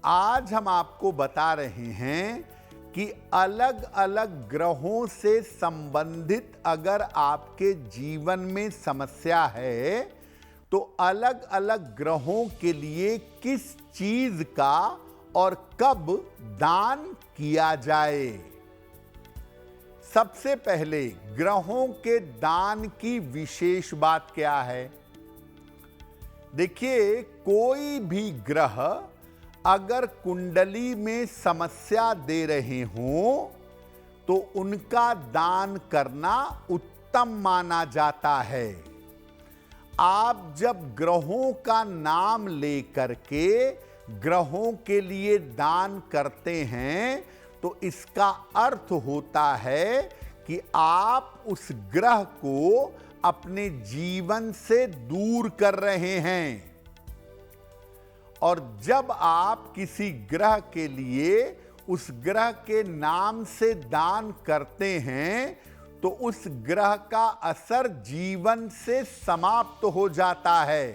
आज हम आपको बता रहे हैं कि अलग अलग ग्रहों से संबंधित अगर आपके जीवन में समस्या है तो अलग अलग ग्रहों के लिए किस चीज का और कब दान किया जाए। सबसे पहले ग्रहों के दान की विशेष बात क्या है। देखिए, कोई भी ग्रह अगर कुंडली में समस्या दे रहे हों तो उनका दान करना उत्तम माना जाता है। आप जब ग्रहों का नाम लेकर के ग्रहों के लिए दान करते हैं तो इसका अर्थ होता है कि आप उस ग्रह को अपने जीवन से दूर कर रहे हैं। और जब आप किसी ग्रह के लिए उस ग्रह के नाम से दान करते हैं तो उस ग्रह का असर जीवन से समाप्त हो जाता है।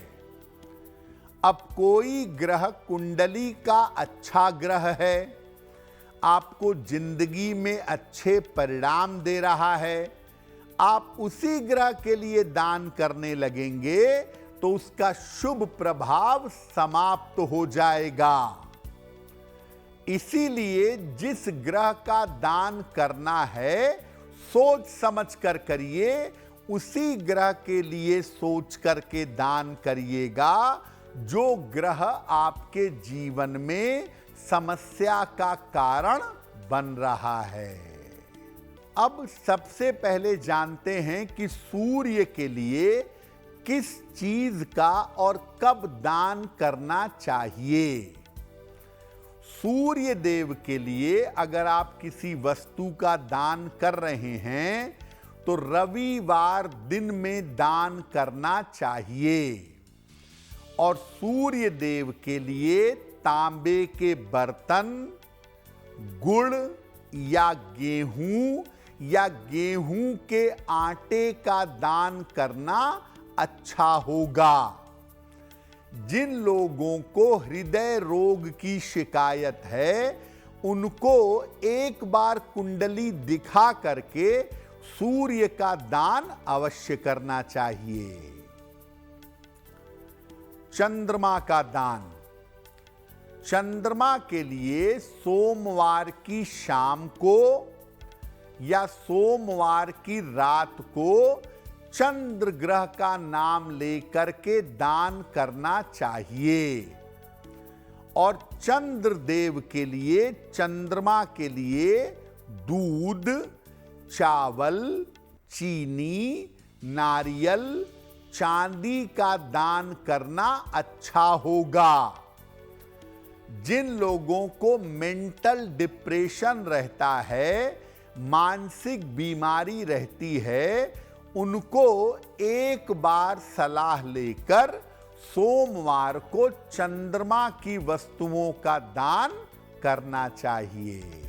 अब कोई ग्रह कुंडली का अच्छा ग्रह है, आपको जिंदगी में अच्छे परिणाम दे रहा है, आप उसी ग्रह के लिए दान करने लगेंगे तो उसका शुभ प्रभाव समाप्त हो जाएगा। इसीलिए जिस ग्रह का दान करना है सोच समझ कर करिए, उसी ग्रह के लिए सोच करके दान करिएगा जो ग्रह आपके जीवन में समस्या का कारण बन रहा है। अब सबसे पहले जानते हैं कि सूर्य के लिए किस चीज का और कब दान करना चाहिए। सूर्य देव के लिए अगर आप किसी वस्तु का दान कर रहे हैं तो रविवार दिन में दान करना चाहिए। और सूर्य देव के लिए तांबे के बर्तन, गुड़ या गेहूं के आटे का दान करना अच्छा होगा। जिन लोगों को हृदय रोग की शिकायत है उनको एक बार कुंडली दिखा करके सूर्य का दान अवश्य करना चाहिए। चंद्रमा का दान। चंद्रमा के लिए सोमवार की शाम को या सोमवार की रात को चंद्र ग्रह का नाम लेकर के दान करना चाहिए। और चंद्र देव के लिए, चंद्रमा के लिए दूध, चावल, चीनी, नारियल, चांदी का दान करना अच्छा होगा। जिन लोगों को मेंटल डिप्रेशन रहता है, मानसिक बीमारी रहती है, उनको एक बार सलाह लेकर सोमवार को चंद्रमा की वस्तुओं का दान करना चाहिए।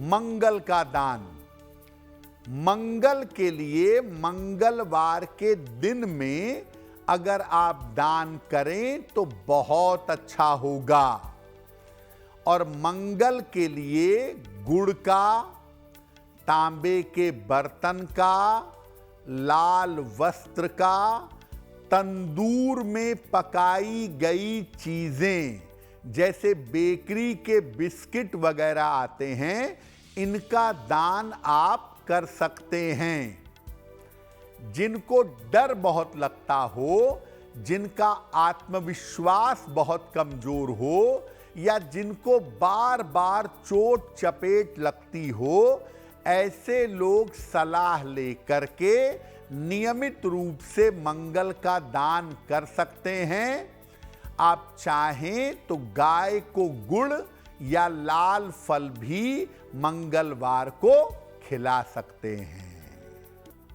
मंगल का दान। मंगल के लिए मंगलवार के दिन में अगर आप दान करें तो बहुत अच्छा होगा। और मंगल के लिए गुड़ का, तांबे के बर्तन का, लाल वस्त्र का, तंदूर में पकाई गई चीजें जैसे बेकरी के बिस्किट वगैरह आते हैं, इनका दान आप कर सकते हैं। जिनको डर बहुत लगता हो, जिनका आत्मविश्वास बहुत कमजोर हो या जिनको बार बार चोट चपेट लगती हो, ऐसे लोग सलाह लेकर के नियमित रूप से मंगल का दान कर सकते हैं। आप चाहें तो गाय को गुड़ या लाल फल भी मंगलवार को खिला सकते हैं।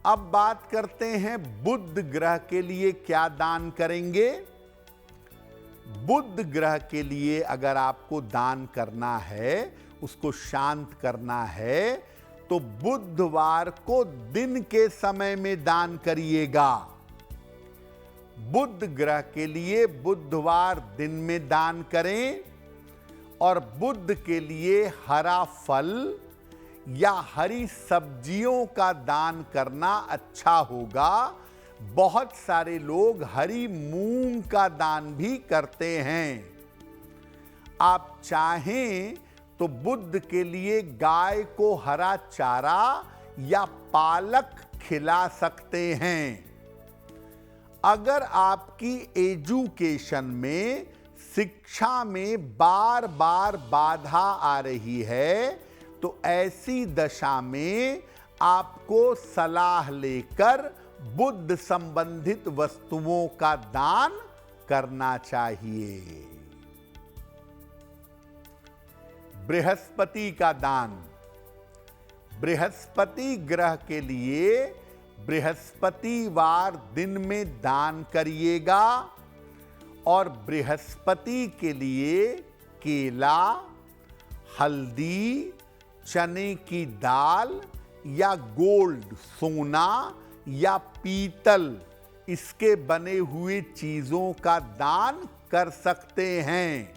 अब बात करते हैं बुध ग्रह के लिए क्या दान करेंगे। बुध ग्रह के लिए अगर आपको दान करना है, उसको शांत करना है, तो बुधवार को दिन के समय में दान करिएगा। बुध ग्रह के लिए बुधवार दिन में दान करें और बुध के लिए हरा फल या हरी सब्जियों का दान करना अच्छा होगा। बहुत सारे लोग हरी मूंग का दान भी करते हैं। आप चाहें तो बुध के लिए गाय को हरा चारा या पालक खिला सकते हैं। अगर आपकी एजुकेशन में, शिक्षा में बार बार बाधा आ रही है तो ऐसी दशा में आपको सलाह लेकर बुध संबंधित वस्तुओं का दान करना चाहिए। बृहस्पति का दान। बृहस्पति ग्रह के लिए बृहस्पतिवार दिन में दान करिएगा और बृहस्पति के लिए केला, हल्दी, चने की दाल या गोल्ड, सोना या पीतल, इसके बने हुए चीजों का दान कर सकते हैं।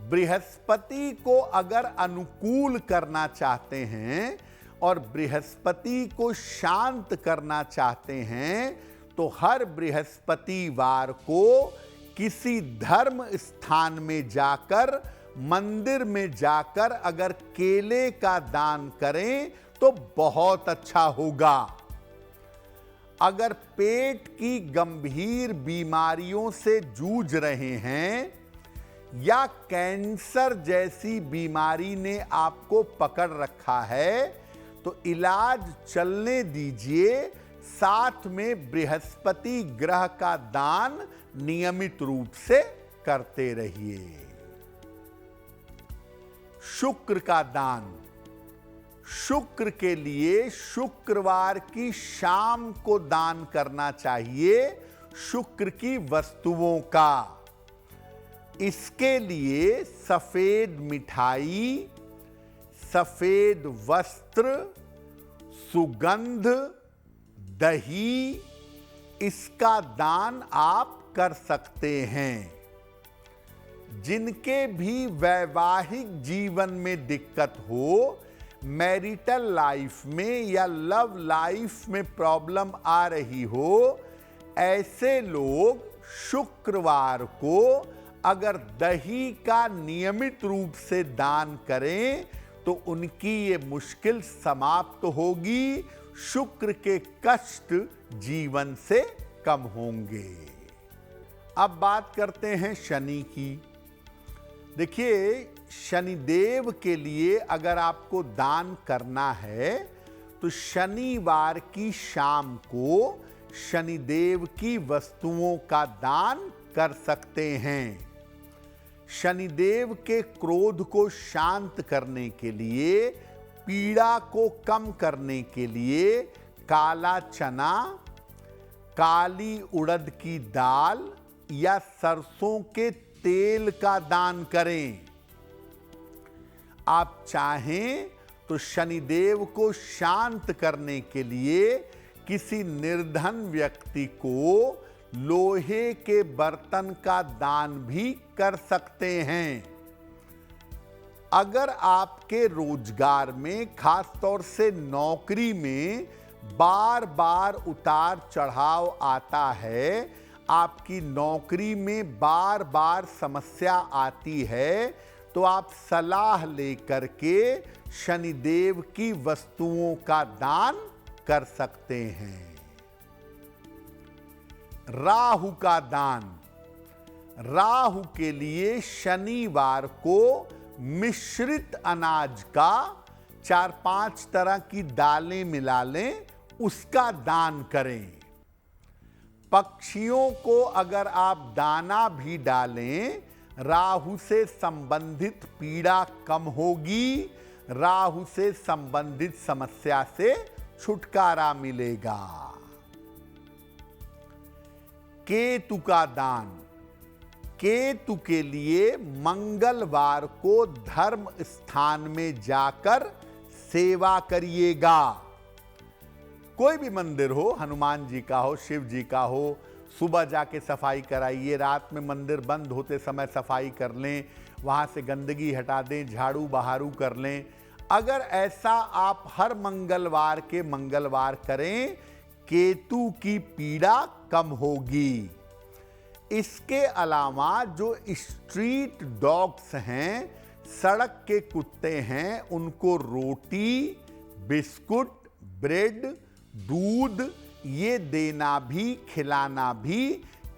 बृहस्पति को अगर अनुकूल करना चाहते हैं और बृहस्पति को शांत करना चाहते हैं तो हर बृहस्पतिवार को किसी धर्म स्थान में जाकर, मंदिर में जाकर अगर केले का दान करें तो बहुत अच्छा होगा। अगर पेट की गंभीर बीमारियों से जूझ रहे हैं या कैंसर जैसी बीमारी ने आपको पकड़ रखा है तो इलाज चलने दीजिए, साथ में बृहस्पति ग्रह का दान नियमित रूप से करते रहिए। शुक्र का दान। शुक्र के लिए शुक्रवार की शाम को दान करना चाहिए शुक्र की वस्तुओं का। इसके लिए सफेद मिठाई, सफेद वस्त्र, सुगंध, दही, इसका दान आप कर सकते हैं। जिनके भी वैवाहिक जीवन में दिक्कत हो, मैरिटल लाइफ में या लव लाइफ में प्रॉब्लम आ रही हो, ऐसे लोग शुक्रवार को अगर दही का नियमित रूप से दान करें तो उनकी ये मुश्किल समाप्त होगी, शुक्र के कष्ट जीवन से कम होंगे। अब बात करते हैं शनि की। देखिए, शनिदेव के लिए अगर आपको दान करना है तो शनिवार की शाम को शनिदेव की वस्तुओं का दान कर सकते हैं। शनिदेव के क्रोध को शांत करने के लिए, पीड़ा को कम करने के लिए काला चना, काली उड़द की दाल या सरसों के तेल का दान करें। आप चाहें तो शनिदेव को शांत करने के लिए किसी निर्धन व्यक्ति को लोहे के बर्तन का दान भी कर सकते हैं। अगर आपके रोजगार में, खास तौर से नौकरी में बार बार उतार चढ़ाव आता है, आपकी नौकरी में बार बार समस्या आती है, तो आप सलाह लेकर के शनिदेव की वस्तुओं का दान कर सकते हैं। राहु का दान। राहु के लिए शनिवार को मिश्रित अनाज का 4-5 तरह की दालें मिला लें, उसका दान करें। पक्षियों को अगर आप दाना भी डालें, राहु से संबंधित पीड़ा कम होगी, राहु से संबंधित समस्या से छुटकारा मिलेगा। केतु का दान। केतु के लिए मंगलवार को धर्म स्थान में जाकर सेवा करिएगा। कोई भी मंदिर हो, हनुमान जी का हो, शिव जी का हो, सुबह जाके सफाई कराइए, रात में मंदिर बंद होते समय सफाई कर लें, वहाँ से गंदगी हटा दें, झाड़ू बहारू कर लें। अगर ऐसा आप हर मंगलवार के मंगलवार करें, केतु की पीड़ा कम होगी। इसके अलावा जो स्ट्रीट डॉग्स हैं, सड़क के कुत्ते हैं, उनको रोटी, बिस्कुट, ब्रेड, दूध ये देना भी, खिलाना भी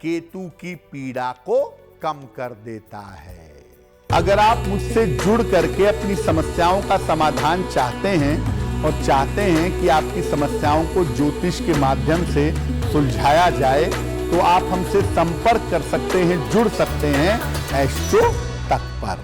केतु की पीड़ा को कम कर देता है। अगर आप मुझसे जुड़ करके अपनी समस्याओं का समाधान चाहते हैं और चाहते हैं कि आपकी समस्याओं को ज्योतिष के माध्यम से सुलझाया जाए, तो आप हमसे संपर्क कर सकते हैं, जुड़ सकते हैं एस्ट्रो तक पर।